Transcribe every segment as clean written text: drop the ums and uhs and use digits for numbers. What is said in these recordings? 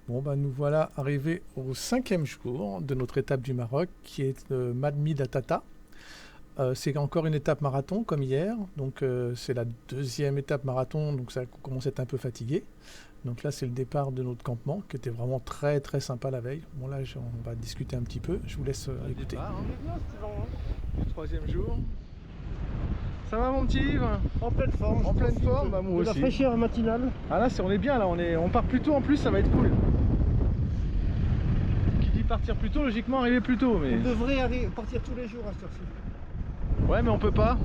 Bon, bah, nous voilà arrivés au 5e jour de notre étape du Maroc, qui est le Madmi d'Atata. C'est encore une étape marathon, comme hier. Donc, c'est la deuxième étape marathon, donc ça commence à être un peu fatigué. Donc là, c'est le départ de notre campement, qui était vraiment très très sympa la veille. Bon, là, on va discuter un petit peu. Je vous laisse écouter. Départ, du 3e jour. Ça va mon petit Yves? En pleine forme. En pleine forme, bah, moi de aussi. la fraîcheur matinale. Ah là, on est bien là, on part plus tôt en plus, ça va être cool. Qui dit partir plus tôt, logiquement arriver plus tôt, mais. On devrait partir tous les jours à cette heure-ci. Ouais, mais on peut pas.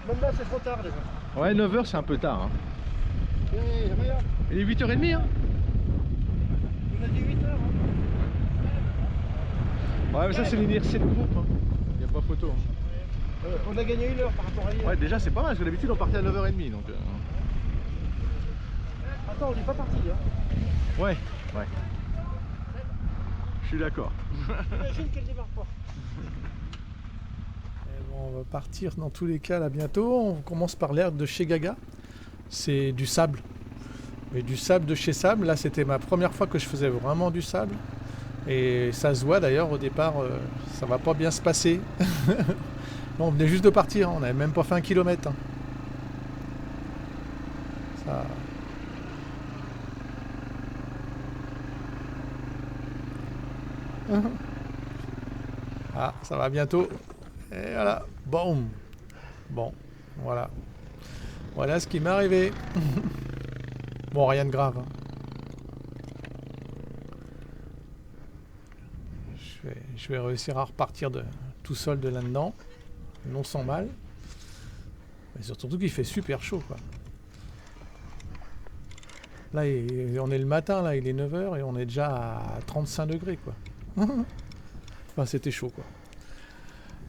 Même là, c'est trop tard déjà. Ouais, 9h c'est un peu tard. Hein. Et regarde, Il est 8h30 hein. on a dit 8 heures. Ouais, mais ça c'est l'inertie de groupe. Hein. Y a pas photo. Hein. On a gagné 1 heure par rapport à hier. Ouais, déjà c'est pas mal, parce que d'habitude on partait à 9h30 donc. Attends, on n'est pas parti. Hein. Ouais. Je suis d'accord. J'imagine qu'elle démarre pas. Et bon, on va partir dans tous les cas là bientôt. On commence par l'aire de chez Gaga. C'est du sable. Mais du sable de chez Sable. Là, c'était ma première fois que je faisais vraiment du sable. Et ça se voit d'ailleurs au départ, ça va pas bien se passer. Non, on venait juste de partir, on n'avait même pas fait 1 kilomètre. Hein. Ça... Ah, ça va bientôt. Et voilà, boum. Bon, voilà. Voilà ce qui m'est arrivé. Bon, rien de grave. Hein. Je vais réussir à repartir tout seul de là-dedans. Non sans mal. Mais surtout qu'il fait super chaud, quoi. Là, on est le matin, là, il est 9h et on est déjà à 35 degrés, quoi. Enfin, c'était chaud, quoi.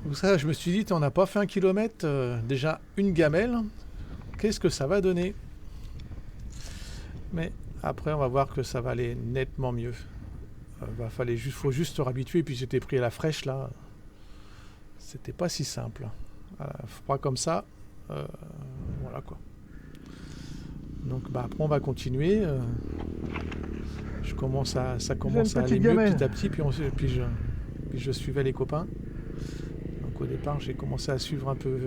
Donc ça, je me suis dit, on n'a pas fait 1 kilomètre, déjà une gamelle. Qu'est-ce que ça va donner? Mais après, on va voir que ça va aller nettement mieux. Faut juste se réhabituer. Et puis j'étais pris à la fraîche, là. C'était pas si simple. Froid comme ça. Voilà, quoi. Donc bah, après, on va continuer. Ça commence à aller mieux petit à petit. Puis je suivais les copains. Donc au départ, j'ai commencé à suivre un peu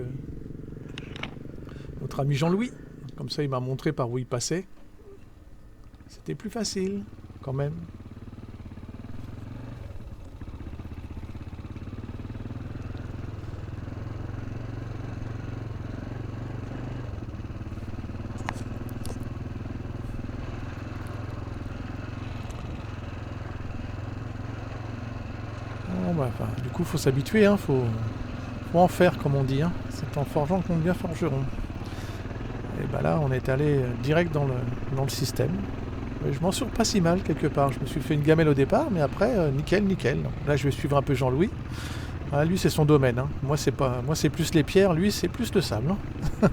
notre ami Jean-Louis. Comme ça, il m'a montré par où il passait. C'était plus facile, quand même. Bon, bah, du coup, faut s'habituer, hein, faut en faire, comme on dit. Hein. C'est en forgeant qu'on devient forgeron. Et bah là, on est allé direct dans le système. Et je m'en sors pas si mal, quelque part. Je me suis fait une gamelle au départ, mais après, nickel. Donc, là, je vais suivre un peu Jean-Louis. Ah, lui, c'est son domaine. Hein. Moi, c'est plus les pierres, lui, c'est plus le sable. Hein. Ça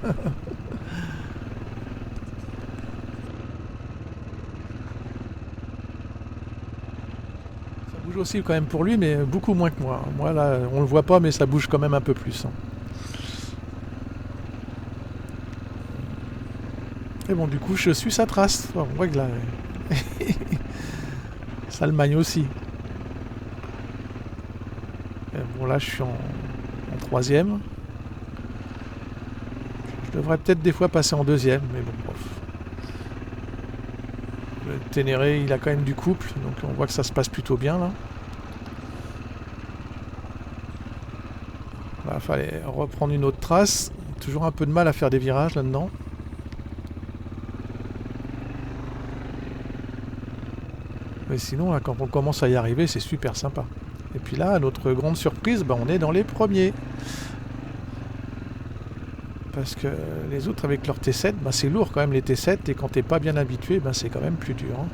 bouge aussi quand même pour lui, mais beaucoup moins que moi. Moi, là, on le voit pas, mais ça bouge quand même un peu plus. Hein. Et bon, du coup, je suis sa trace. On voit que là... ça le maille aussi. Et bon, là, je suis en 3e. Je devrais peut-être des fois passer en 2e, mais bon, bref. Le Ténéré, il a quand même du couple, donc on voit que ça se passe plutôt bien, là. Il fallait reprendre une autre trace. Toujours un peu de mal à faire des virages là-dedans. Mais sinon, là, quand on commence à y arriver, c'est super sympa. Et puis là, notre grande surprise, on est dans les premiers. Parce que les autres, avec leur T7, c'est lourd quand même les T7. Et quand t'es pas bien habitué, c'est quand même plus dur. Hein.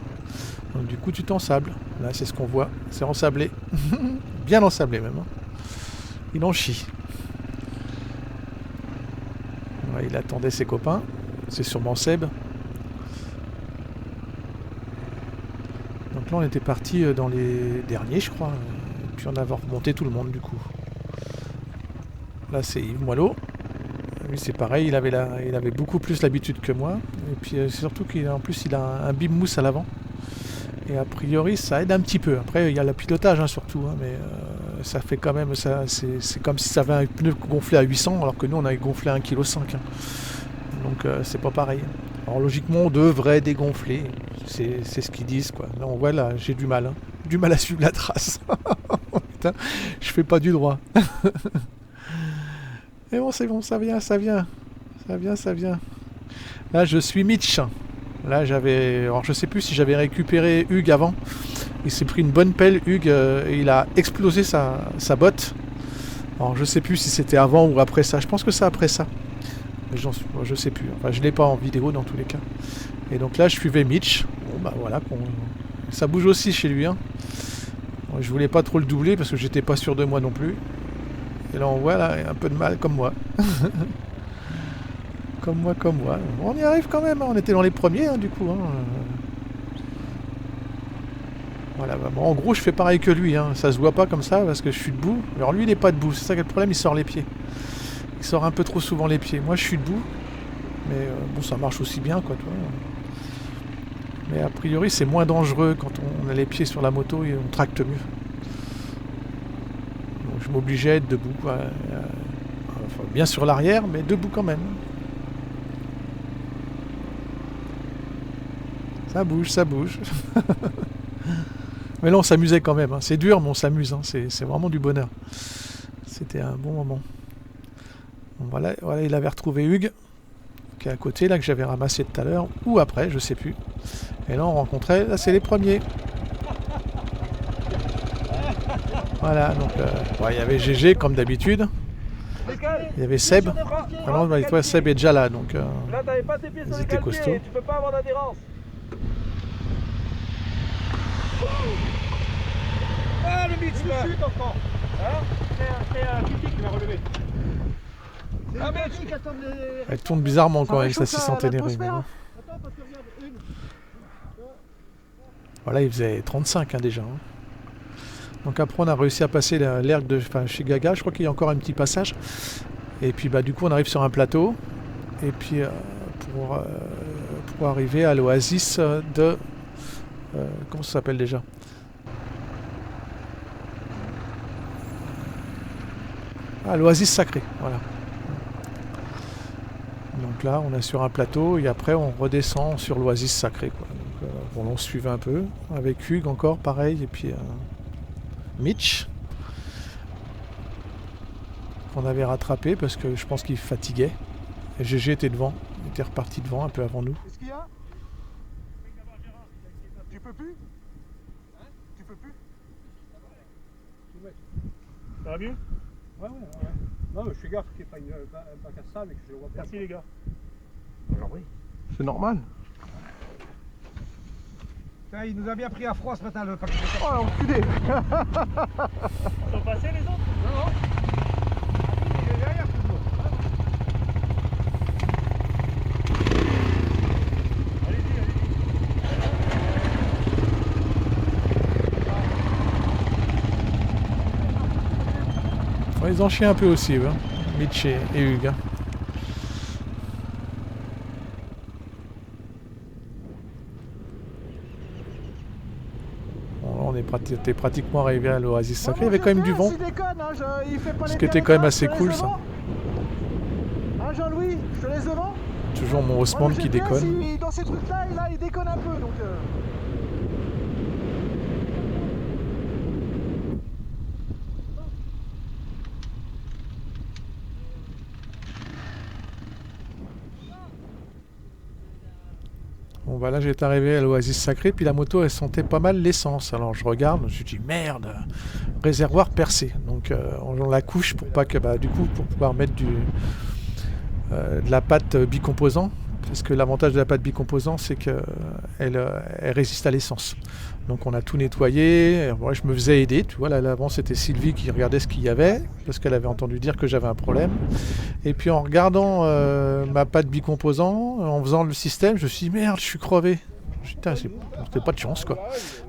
Donc du coup, tu t'ensables. Là, c'est ce qu'on voit. C'est ensablé. Bien ensablé même. Hein. Il en chie. Ouais, il attendait ses copains. C'est sûrement Seb. Donc là, on était parti dans les derniers, je crois. Et puis on avait remonté tout le monde, du coup. Là, c'est Yves Moileau. Lui, c'est pareil, il avait beaucoup plus l'habitude que moi. Et puis surtout qu'en plus, il a un bib mousse à l'avant. Et a priori, ça aide un petit peu. Après, il y a le pilotage hein, surtout, hein, mais ça fait quand même, c'est comme si ça avait un pneu gonflé à 800, alors que nous, on avait gonflé à 1,5 kg. Hein. Donc, c'est pas pareil. Alors, logiquement, on devrait dégonfler. C'est ce qu'ils disent, quoi. Là, on voit, là, j'ai du mal. Hein. Du mal à suivre la trace. Putain, je fais pas du droit. Mais bon, c'est bon, ça vient. Ça vient. Là, je suis Mitch. Là, j'avais... Alors, je sais plus si j'avais récupéré Hugues avant. Il s'est pris une bonne pelle, Hugues, et il a explosé sa botte. Alors, je sais plus si c'était avant ou après ça. Je pense que c'est après ça. Mais je sais plus. Enfin, je l'ai pas en vidéo dans tous les cas. Et donc là, je suivais Mitch. Bon, bah voilà. Ça bouge aussi chez lui. Hein. Je voulais pas trop le doubler parce que j'étais pas sûr de moi non plus. Et là, on voit là, un peu de mal comme moi. Comme moi. On y arrive quand même, hein. On était dans les premiers, hein, du coup. Hein. Voilà, bah, bon, en gros, je fais pareil que lui. Hein. Ça se voit pas comme ça parce que je suis debout. Alors lui, il est pas debout. C'est ça qui est le problème, il sort les pieds. Il sort un peu trop souvent les pieds. Moi, je suis debout. Mais bon, ça marche aussi bien, quoi, toi. Mais a priori, c'est moins dangereux quand on a les pieds sur la moto et on tracte mieux. Donc, je m'obligeais à être debout, quoi. Enfin, bien sur l'arrière, mais debout quand même. Ça bouge. Mais là, on s'amusait quand même. Hein. C'est dur, mais on s'amuse. Hein. C'est vraiment du bonheur. C'était un bon moment. Bon, voilà, il avait retrouvé Hugues, qui est à côté, là, que j'avais ramassé tout à l'heure. Ou après, je sais plus. Et là, on rencontrait... Là, c'est les premiers. Voilà, donc... il y avait GG, comme d'habitude. Il y avait Seb. Alors, toi, Seb est déjà là, donc... Là, t'avais pas tes pieds sur ils les étaient calpiers, costauds. tu peux pas avoir d'adhérence. Ah, le Mitch là. Chute encore. Hein, c'est un critique qui l'a relevé. Ah, mais tu attends les... Elle tourne bizarrement quand même, sa 600 Ténéré. Bon. Attends, parce que regarde, une. Voilà, il faisait 35 hein, déjà. Hein. Donc après, on a réussi à passer l'ergue de chez Gaga. Je crois qu'il y a encore un petit passage. Et puis, bah, du coup, on arrive sur un plateau. Et puis, pour arriver à l'oasis de... comment ça s'appelle déjà ? Ah, l'oasis sacrée, voilà. Donc là, on est sur un plateau et après, on redescend sur l'oasis sacrée. Quoi. Donc, bon, on suivait un peu. Avec Hugues encore, pareil. Et puis Mitch, qu'on avait rattrapé parce que je pense qu'il fatiguait. Et GG était devant. Il était reparti devant un peu avant nous. Qu'est-ce qu'il y a? Tu peux plus? Tu peux plus? Ça va mieux? Ouais. Non, mais je fais gaffe qu'il n'y ait pas un casse ça, mais que je le vois pas. Merci les gars. Alors oui. C'est normal. Putain, il nous a bien pris à froid ce matin le paquet. Oh, l'enculé. Ils sont passés les autres? Non. Il est derrière toujours. Ouais, ils en chient un peu aussi, hein. Mitch et Hugues. Hein. Bon, on était pratiquement arrivé à l'oasis sacré. Il y avait quand même du vent. Ce qui était quand même assez cool, ça. Hein, Jean-Louis, je te laisse devant. Toujours mon Haussmann qui déconne. Dans ces trucs-là, il déconne un peu, donc... Bon bah là j'étais arrivé à l'oasis sacré, puis la moto elle sentait pas mal l'essence. Alors je regarde, je me dis merde, réservoir percé. Donc on la couche pour pas que du coup pour pouvoir mettre de la pâte bicomposant. Parce que l'avantage de la pâte bicomposant c'est qu'elle résiste à l'essence. Donc on a tout nettoyé, moi je me faisais aider, tu vois, là avant c'était Sylvie qui regardait ce qu'il y avait, parce qu'elle avait entendu dire que j'avais un problème. Et puis en regardant ma pâte bicomposant, en faisant le système, je me suis dit merde, je suis crevé. Putain, c'était pas de chance quoi.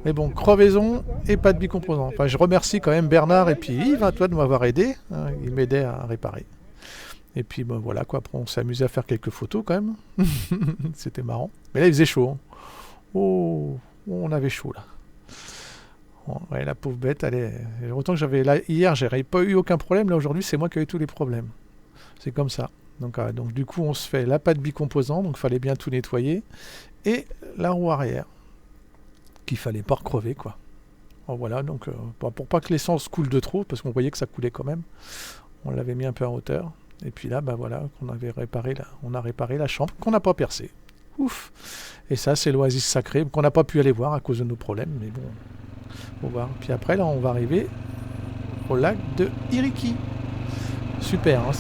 Mais bon, crevaison et pâte bicomposant. Enfin je remercie quand même Bernard et puis Yves, toi de m'avoir aidé, hein, ils m'aidaient à réparer. Et puis ben, voilà quoi, après on s'est amusé à faire quelques photos quand même. C'était marrant. Mais là il faisait chaud. Hein. Oh, on avait chaud là. Bon, ouais, la pauvre bête, autant que j'avais là hier, j'avais pas eu aucun problème. Là aujourd'hui, c'est moi qui ai eu tous les problèmes. C'est comme ça. Donc du coup, on se fait la pâte bicomposant, donc il fallait bien tout nettoyer, et la roue arrière, qu'il fallait pas recrever quoi. Bon, voilà, donc pour pas que l'essence coule de trop, parce qu'on voyait que ça coulait quand même, on l'avait mis un peu en hauteur. Et puis là, bah voilà, on a réparé la chambre qu'on n'a pas percée. Ouf. Et ça, c'est l'oasis sacrée qu'on n'a pas pu aller voir à cause de nos problèmes, mais bon, faut voir. Puis après, là, on va arriver au lac de Iriki. Super, hein,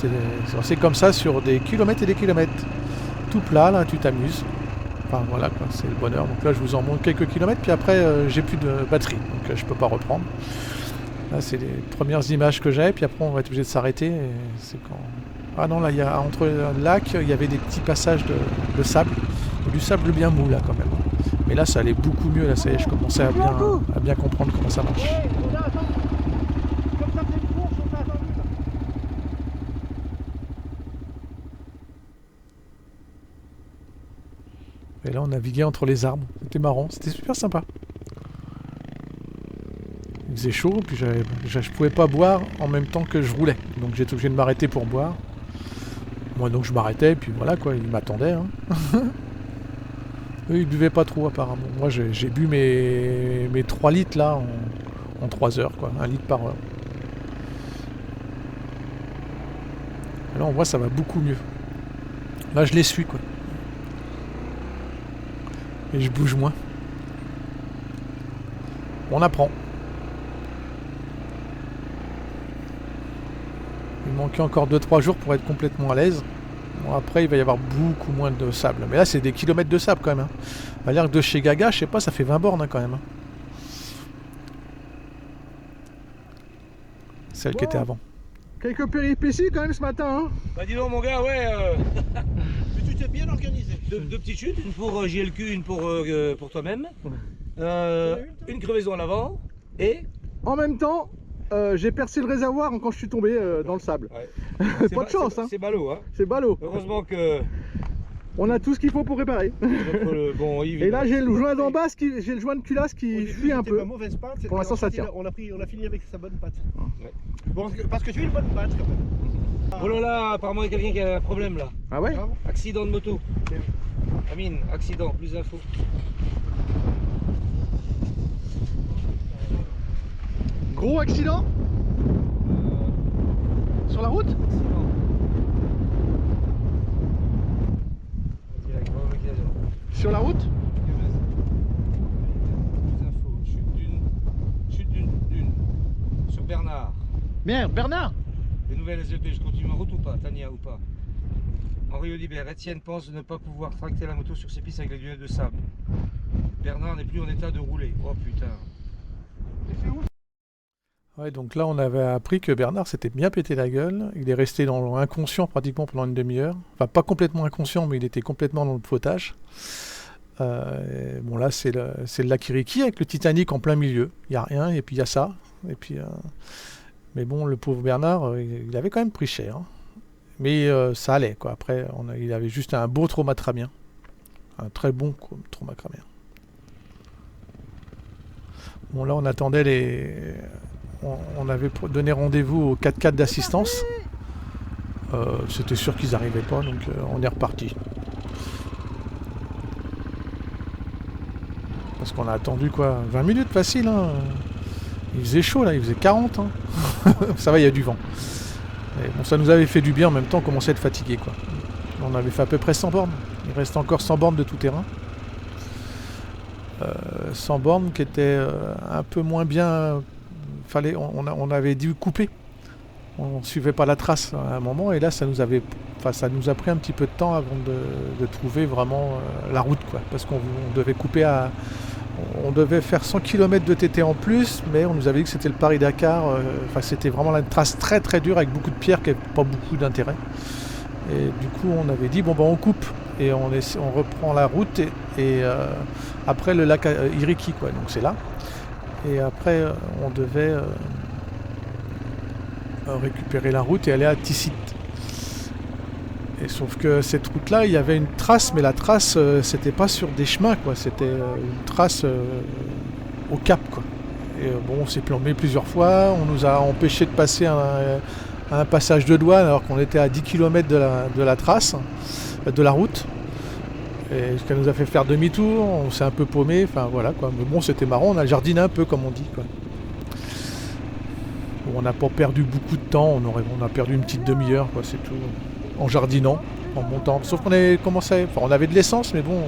c'est comme ça sur des kilomètres et des kilomètres. Tout plat, là, tu t'amuses. Enfin voilà, quoi, c'est le bonheur. Donc là, je vous en montre quelques kilomètres, puis après, j'ai plus de batterie, donc je peux pas reprendre. Là, c'est les premières images que j'ai, puis après, on va être obligé de s'arrêter. C'est quand... Ah non, là, entre le lac, il y avait des petits passages de sable, du sable bien mou, là, quand même. Mais là, ça allait beaucoup mieux, là, ça y est, je commençais à bien comprendre comment ça marche. Et là, on naviguait entre les arbres. C'était marrant, c'était super sympa. Il faisait chaud, puis je pouvais pas boire en même temps que je roulais. Donc j'étais obligé de m'arrêter pour boire. Moi, donc je m'arrêtais, puis voilà quoi, ils m'attendaient. Hein. Eux, ils buvaient pas trop apparemment. Moi, j'ai bu mes 3 litres là en 3 heures, quoi. 1 litre par heure. Et là, on voit ça va beaucoup mieux. Là, je les suis, quoi. Et je bouge moins. On apprend. Il manquait encore 2-3 jours pour être complètement à l'aise. Bon, après, il va y avoir beaucoup moins de sable. Mais là, c'est des kilomètres de sable quand même. Hein. On va dire que de chez Gaga, je sais pas, ça fait 20 bornes hein, quand même. Hein. Celle qui était avant. Quelques péripéties quand même ce matin. Hein. Bah dis donc mon gars, ouais. Mais tu t'es bien organisé. Deux petites chutes, une pour JLQ, une pour toi-même. Une crevaison à l'avant et... En même temps, j'ai percé le réservoir quand je suis tombé dans le sable. Ouais. Pas de chance. Hein. C'est ballot. Hein. C'est ballot. Heureusement que... On a tout ce qu'il faut pour réparer. Bon, Yves, et là j'ai le joint d'en bas, j'ai le joint de culasse qui fuit un peu. Pas mauvaise patte, pour l'instant ça tient. On a fini avec sa bonne patte. Ouais. Bon, parce que tu as une bonne patte quand même. Oh là là, apparemment il y a quelqu'un qui a un problème là. Ah ouais? Accident de moto. Amine, accident, plus d'infos. Gros accident? Sur la route? Sur la route? Plus d'infos. Chute d'une. Sur Bernard. Merde, Bernard! Des nouvelles SVP, je continue ma route ou pas? Tania ou pas? Henri Olibert, Etienne pense ne pas pouvoir tracter la moto sur ses pistes avec les lunettes de sable. Bernard n'est plus en état de rouler. Oh putain. Ouais, donc là on avait appris que Bernard s'était bien pété la gueule. Il est resté inconscient pratiquement pendant une demi-heure. Enfin pas complètement inconscient, mais il était complètement dans le potage. Bon là c'est le lac Iriki avec le Titanic en plein milieu. Il n'y a rien et puis il y a ça. Et puis, mais bon le pauvre Bernard, il avait quand même pris cher. Hein. Mais ça allait quoi. Après il avait juste un beau trauma crânien. Un très bon trauma crânien. Bon là on attendait on avait donné rendez-vous au 4x4 d'assistance. C'était sûr qu'ils n'arrivaient pas, donc on est reparti. Parce qu'on a attendu quoi 20 minutes facile. Hein. Il faisait chaud là, il faisait 40. Hein. Ça va, il y a du vent. Et bon, ça nous avait fait du bien en même temps, on commençait à être fatigué quoi. On avait fait à peu près 100 bornes. Il reste encore 100 bornes de tout terrain. 100 bornes qui étaient un peu moins bien. On avait dû couper. On ne suivait pas la trace à un moment et là ça nous a pris un petit peu de temps avant de trouver vraiment la route quoi. Parce qu'on devait couper on devait faire 100 km de TT en plus, mais on nous avait dit que c'était le Paris-Dakar. C'était vraiment une trace très très dure avec beaucoup de pierres qui n'avaient pas beaucoup d'intérêt. Et du coup on avait dit bon on coupe et on reprend la route et après le lac Iriki quoi. Donc c'est là. Et après, on devait récupérer la route et aller à Tissit. Et sauf que cette route-là, il y avait une trace, mais la trace, c'était pas sur des chemins, quoi. C'était une trace au cap, quoi. Et bon, on s'est plombé plusieurs fois. On nous a empêché de passer un passage de douane alors qu'on était à 10 km de la trace, de la route. Et ce qui nous a fait faire demi-tour, on s'est un peu paumé, enfin voilà quoi. Mais bon, c'était marrant, on a jardiné un peu, comme on dit, quoi. Bon, on n'a pas perdu beaucoup de temps, on a perdu une petite demi-heure, quoi, c'est tout. En jardinant, en montant. Sauf qu'on avait commencé, enfin on avait de l'essence, mais bon,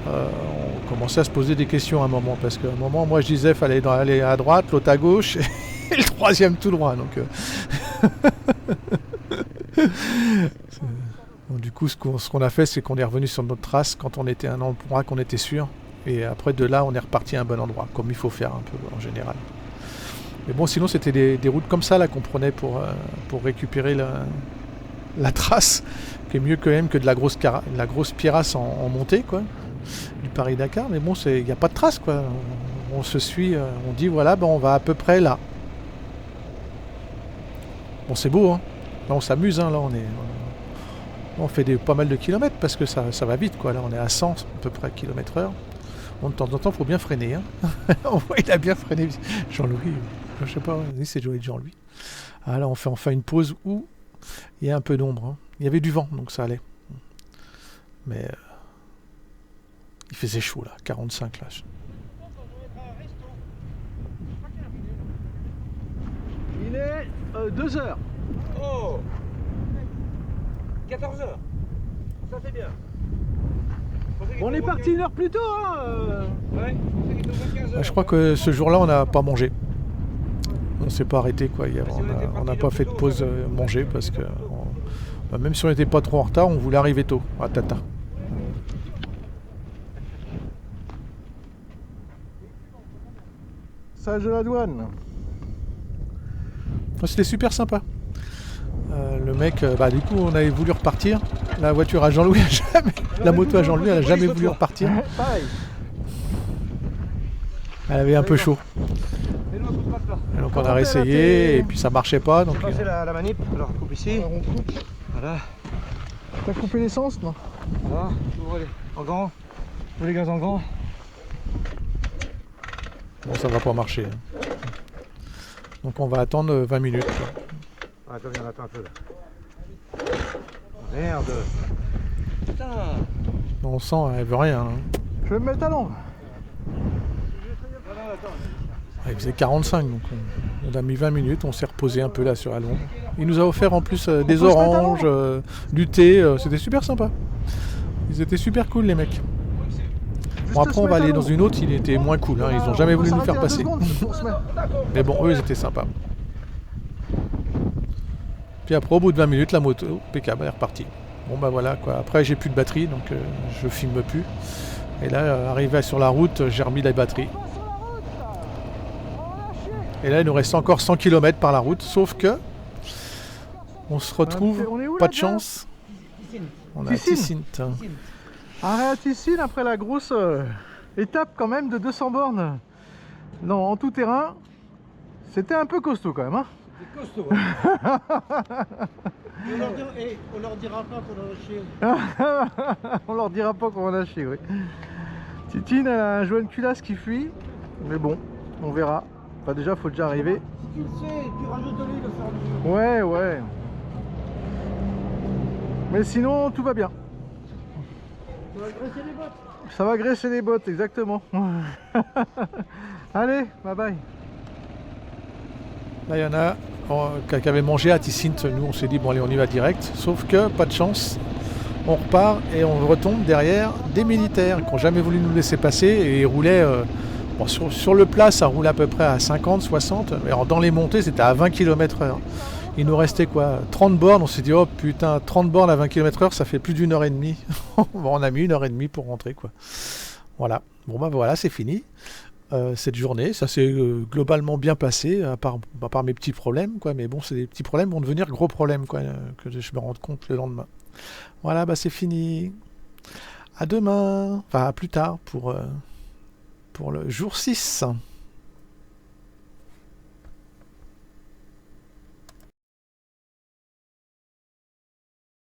on commençait à se poser des questions à un moment, parce qu'à un moment, moi je disais, il fallait aller à droite, l'autre à gauche, et le troisième tout droit, donc... Bon, du coup, ce qu'on a fait, c'est qu'on est revenu sur notre trace quand on était à un endroit qu'on était sûr, et après de là, on est reparti à un bon endroit, comme il faut faire un peu en général. Mais bon, sinon, c'était des routes comme ça là qu'on prenait pour récupérer la trace, qui est mieux quand même que de la grosse pierrasse en montée, quoi, du Paris-Dakar. Mais bon, il n'y a pas de trace, quoi. On se suit, on dit voilà, ben, on va à peu près là. Bon, c'est beau, hein. Là, on s'amuse, hein. Là, on fait pas mal de kilomètres parce que ça va vite, quoi. Là, on est à 100 à peu près km/h. Bon, de temps en temps, il faut bien freiner, hein. On voit, il a bien freiné. Jean-Louis, je sais pas, c'est Joël Jean-Louis. Ah, là, on fait enfin une pause où il y a un peu d'ombre, hein. Il y avait du vent, donc ça allait. Mais il faisait chaud, là, 45 là. Il est 2h. Oh 14 heures. Ça fait bien. On est parti une heure plus tôt, hein. Ouais, Je crois que ce jour-là, on n'a pas mangé. On s'est pas arrêté, quoi. On n'a pas fait de pause manger parce que même si on n'était pas trop en retard, on voulait arriver tôt à Tata. Sage de la douane. C'était super sympa. Le mec, du coup, on avait voulu repartir. La voiture à Jean-Louis, la moto à Jean-Louis, elle n'a jamais voulu repartir. Pareil. Elle avait un peu chaud. Et donc on a réessayé et puis ça marchait pas. Donc c'est la manip. Alors on coupe ici. Alors, on coupe. Voilà. T'as coupé l'essence, non? Voilà. Ouvrez en grand. Tous les gaz en grand. bon, ça va pas marcher. Donc on va attendre 20 minutes. Quoi. Attends, viens, attends un peu là. Merde. Putain. On sent, elle veut rien. Hein. Je vais me mettre à l'ombre. Il faisait 45, donc on a mis 20 minutes, on s'est reposé un peu là sur la longue. Il nous a offert en plus des oranges, du thé, c'était super sympa. Ils étaient super cool les mecs. Bon après on va aller dans une autre, il était moins cool, hein. Ils n'ont jamais voulu nous faire passer. Mais bon, eux ils étaient sympas. Puis après au bout de 20 minutes, la moto, impeccable, elle est repartie. Bon bah voilà quoi, après j'ai plus de batterie, donc je filme plus. Et là, arrivé sur la route, j'ai remis la batterie. Et là, il nous reste encore 100 km par la route, sauf que on se retrouve, on est où, pas là, de chance. On a Ticine. Ticine. Arrêt à Ticine après la grosse étape quand même de 200 bornes. Non, en tout terrain, c'était un peu costaud quand même. Hein. C'est costaud. Hein. On leur dira pas qu'on a lâché. On leur dira pas qu'on va lâcher, oui. Titine, elle a un joint de culasse qui fuit, mais bon, on verra. Enfin, déjà, faut déjà arriver. Si tu le sais, tu rajoutes de l'huile au fur et à mesure. Ouais. Mais sinon, tout va bien. Tu vas graisser les bottes. Ça va graisser les bottes, exactement. Allez, bye bye. Là, il y en a qui avaient mangé à Ticine. Nous, on s'est dit, bon, allez, on y va direct. Sauf que, pas de chance. On repart et on retombe derrière des militaires qui n'ont jamais voulu nous laisser passer et ils roulaient, bon, sur le plat ça roule à peu près à 50, 60, mais dans les montées c'était à 20 km/h. Il nous restait quoi, 30 bornes, on s'est dit oh putain, 30 bornes à 20 km/h ça fait plus d'une heure et demie. Bon, on a mis 1h30 pour rentrer quoi. Voilà, bon bah voilà c'est fini. Cette journée, ça s'est globalement bien passé, à part mes petits problèmes quoi, mais bon c'est des petits problèmes vont devenir gros problèmes quoi, que je me rende compte le lendemain. Voilà, bah c'est fini. À demain, enfin à plus tard pour le jour 6.